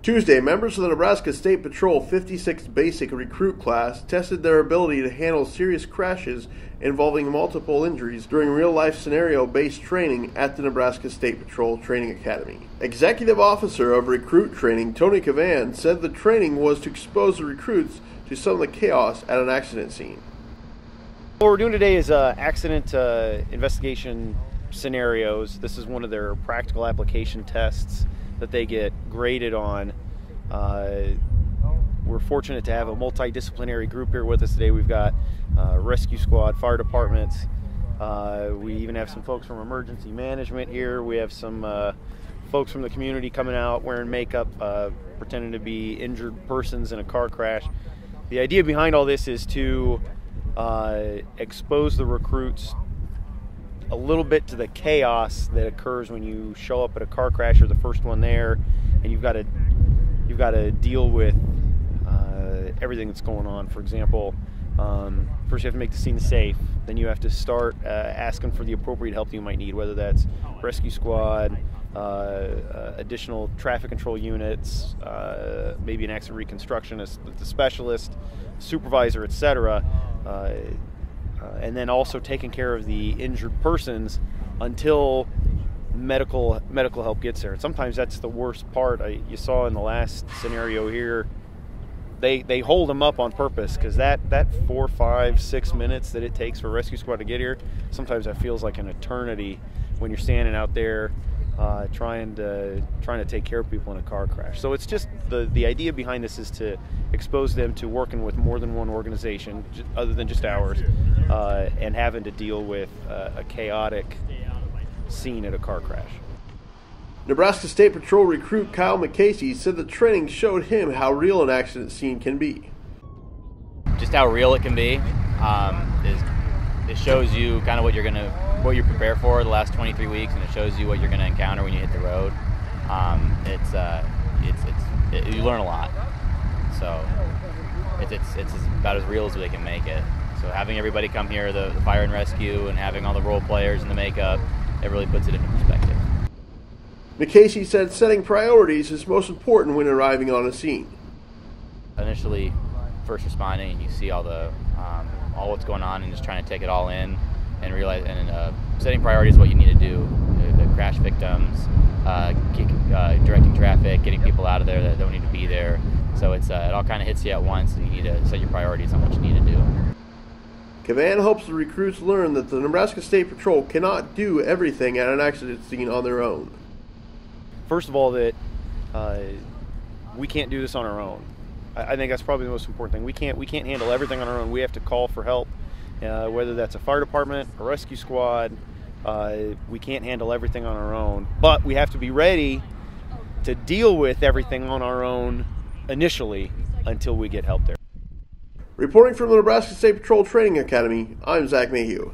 Tuesday, members of the Nebraska State Patrol 56th Basic Recruit Class tested their ability to handle serious crashes involving multiple injuries during real-life scenario-based training at the Nebraska State Patrol Training Academy. Executive Officer of Recruit Training, Tony Cavan, said the training was to expose the recruits to some of the chaos at an accident scene. What we're doing today is accident investigation scenarios. This is one of their practical application tests that they get graded on. We're fortunate to have a multidisciplinary group here with us today. We've got rescue squad, fire departments. We even have some folks from emergency management here. We have some folks from the community coming out wearing makeup, pretending to be injured persons in a car crash. The idea behind all this is to expose the recruits a little bit to the chaos that occurs when you show up at a car crash. You're the first one there, and you've got to deal with everything that's going on. For example, first you have to make the scene safe. Then you have to start asking for the appropriate help you might need, whether that's rescue squad, additional traffic control units, maybe an accident reconstructionist, the specialist, supervisor, etc. And then also taking care of the injured persons until medical help gets there. And sometimes that's the worst part. You saw in the last scenario here, they hold them up on purpose, because that 4, 5, 6 minutes that it takes for rescue squad to get here, sometimes that feels like an eternity when you're standing out there trying to take care of people in a car crash. So it's just the idea behind this is to expose them to working with more than one organization other than just ours, and having to deal with a chaotic scene at a car crash. Nebraska State Patrol recruit Kyle McCasey said the training showed him how real an accident scene can be. Just how real it can be. It shows you kind of what you prepare for the last 23 weeks, and it shows you what you're going to encounter when you hit the road. You learn a lot. So it's about as real as they can make it. So having everybody come here, the fire and rescue, and having all the role players and the makeup, it really puts it into perspective. McCasey said setting priorities is most important when arriving on a scene. Initially, first responding, and you see all what's going on, and just trying to take it all in and realize, and setting priorities is what you need to do. The crash victims, directing traffic, getting people out of there that don't need to be there. So it all kind of hits you at once, and you need to set your priorities on what you need to do. Cavan hopes the recruits learn that the Nebraska State Patrol cannot do everything at an accident scene on their own. First of all, that we can't do this on our own. I think that's probably the most important thing. We can't handle everything on our own. We have to call for help, whether that's a fire department, a rescue squad. We can't handle everything on our own, but we have to be ready to deal with everything on our own initially until we get help there. Reporting from the Nebraska State Patrol Training Academy, I'm Zach Mayhew.